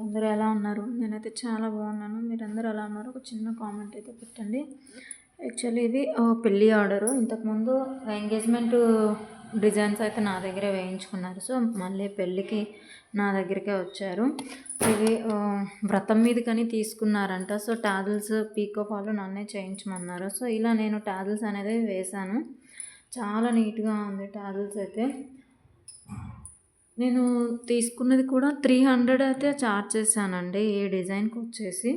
అందరూ ఎలా ఉన్నారు? నేనైతే చాలా బాగున్నాను. మీరందరూ ఎలా ఉన్నారు? ఒక చిన్న కామెంట్ అయితే పెట్టండి. యాక్చువల్లీ ఇది పెళ్ళి ఆర్డరు. ఇంతకుముందు ఎంగేజ్మెంట్ డిజైన్స్ అయితే నా దగ్గరే వేయించుకున్నారు. సో మళ్ళీ పెళ్ళికి నా దగ్గరికే వచ్చారు. ఇది వ్రతం మీదకని తీసుకున్నారంట. సో టాజిల్స్ పీకో ఫాల్ నన్నే చేయించమన్నారు. సో ఇలా నేను టాజిల్స్ అనేది వేశాను. చాలా నీట్గా ఉంది టాజిల్స్ అయితే. నేను తీసుకున్నది కూడా 300 అయితే చార్జ్ చేశానండి ఈ డిజైన్కి వచ్చేసి.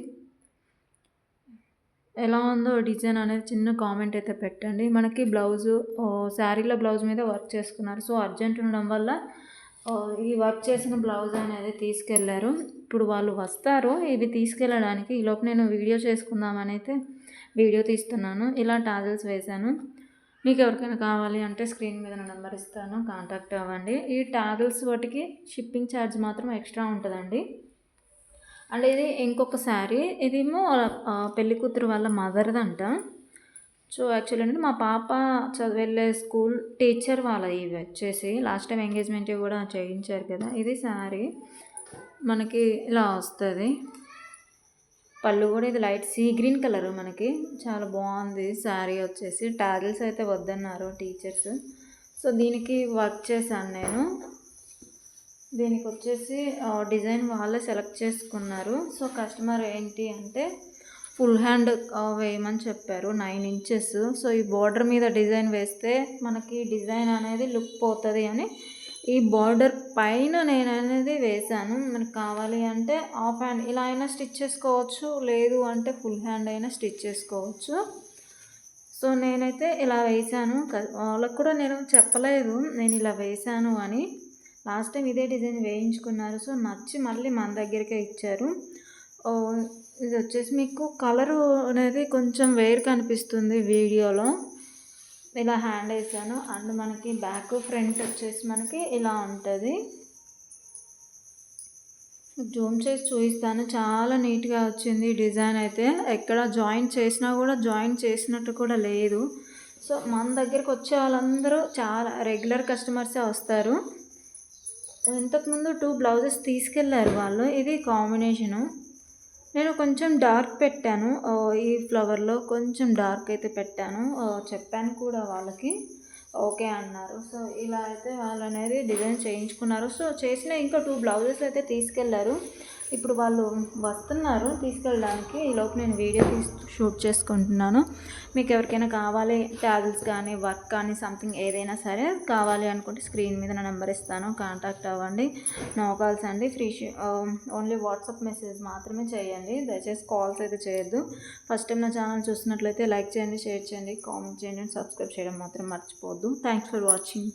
ఎలా ఉందో డిజైన్ అనేది చిన్న కామెంట్ అయితే పెట్టండి. మనకి బ్లౌజు శారీలో బ్లౌజ్ మీద వర్క్ చేసుకున్నారు. సో అర్జెంట్ ఉండడం వల్ల ఈ వర్క్ చేసిన బ్లౌజ్ అనేది తీసుకెళ్లారు. ఇప్పుడు వాళ్ళు వస్తారు ఇవి తీసుకెళ్ళడానికి. ఈలోపు నేను వీడియో చేసుకుందామని అయితే వీడియో తీస్తున్నాను. ఇలా టాజిల్స్ వేశాను. మీకు ఎవరికైనా కావాలి అంటే స్క్రీన్ మీద నా నెంబర్ ఇస్తాను, కాంటాక్ట్ అవ్వండి. ఈ టాజిల్స్ వాటికి షిప్పింగ్ ఛార్జ్ మాత్రం ఎక్స్ట్రా ఉంటుందండి. అండ్ ఇది ఇంకొక శారీ, ఇదేమో పెళ్లి కూతురు వాళ్ళ మదర్దంట. సో యాక్చువల్లీ అంటే మా పాప వెళ్ళే స్కూల్ టీచర్ వాళ్ళ ఇవి వచ్చేసి లాస్ట్ టైం ఎంగేజ్మెంట్ కూడా చేయించారు కదా. ఇది శారీ మనకి ఇలా వస్తుంది. పళ్ళు కూడా ఇది లైట్ సీ గ్రీన్ కలర్, మనకి చాలా బాగుంది శారీ వచ్చేసి. టాజిల్స్ అయితే వద్దన్నారు టీచర్స్. సో దీనికి వర్క్ చేశాను నేను. దీనికి వచ్చేసి డిజైన్ వాళ్ళే సెలెక్ట్ చేసుకున్నారు. సో కస్టమర్ ఏంటి అంటే ఫుల్ హ్యాండ్ వేయమని చెప్పారు, 9 ఇంచెస్. సో ఈ బార్డర్ మీద డిజైన్ వేస్తే మనకి డిజైన్ అనేది లుక్ పోతుంది అని ఈ బార్డర్ పైన నేను అనేది వేశాను. మనకు కావాలి అంటే హాఫ్ హ్యాండ్ ఇలా అయినా స్టిచ్ చేసుకోవచ్చు, లేదు అంటే ఫుల్ హ్యాండ్ అయినా స్టిచ్ చేసుకోవచ్చు. సో నేనైతే ఇలా వేశాను. వాళ్ళకు కూడా నేను చెప్పలేదు నేను ఇలా వేశాను అని. లాస్ట్ టైం ఇదే డిజైన్ వేయించుకున్నారు. సో నచ్చి మళ్ళీ మన దగ్గరికే ఇచ్చారు. ఇది వచ్చేసి మీకు కలరు అనేది కొంచెం వేరు కనిపిస్తుంది వీడియోలో. ఇలా హ్యాండ్ వేసాను. అండ్ మనకి బ్యాక్ ఫ్రంట్ వచ్చేసి మనకి ఇలా ఉంటుంది. జూమ్ చేసి చూపిస్తాను. చాలా నీట్గా వచ్చింది డిజైన్ అయితే. ఎక్కడ జాయింట్ చేసినా కూడా జాయింట్ చేసినట్టు కూడా లేదు. సో మన దగ్గరకు వచ్చే వాళ్ళందరూ చాలా రెగ్యులర్ కస్టమర్సే వస్తారు. ఇంతకుముందు 2 బ్లౌజెస్ తీసుకెళ్లారు వాళ్ళు. ఇది కాంబినేషను. నేను కొంచెం డార్క్ పెట్టాను. ఈ ఫ్లవర్లో కొంచెం డార్క్ అయితే పెట్టాను. చెప్పాను కూడా వాళ్ళకి, ఓకే అన్నారు. సో ఇలా అయితే వాళ్ళు అనేది డిజైన్ చేయించుకున్నారు. సో చేసిన ఇంకా 2 బ్లౌజెస్ అయితే తీసుకెళ్లారు. ఇప్పుడు వాళ్ళు వస్తున్నారు తీసుకెళ్ళడానికి. ఈలోపు నేను వీడియో షూట్ చేసుకుంటున్నాను. మీకు ఎవరికైనా కావాలి టాజిల్స్ కానీ వర్క్ కానీ సంథింగ్ ఏదైనా సరే కావాలి అనుకుంటే స్క్రీన్ మీద నా నెంబర్ ఇస్తాను, కాంటాక్ట్ అవ్వండి. నో కాల్స్ అండి, ఫ్రీ ఓన్లీ వాట్సాప్ మెసేజ్ మాత్రమే చేయండి. దయచేసి కాల్స్ అయితే చేయొద్దు. ఫస్ట్ టైం నా ఛానల్ చూస్తున్నట్లయితే లైక్ చేయండి, షేర్ చేయండి, కామెంట్ చేయండి, సబ్స్క్రైబ్ చేయడం మాత్రం మర్చిపోవద్దు. Thanks for watching.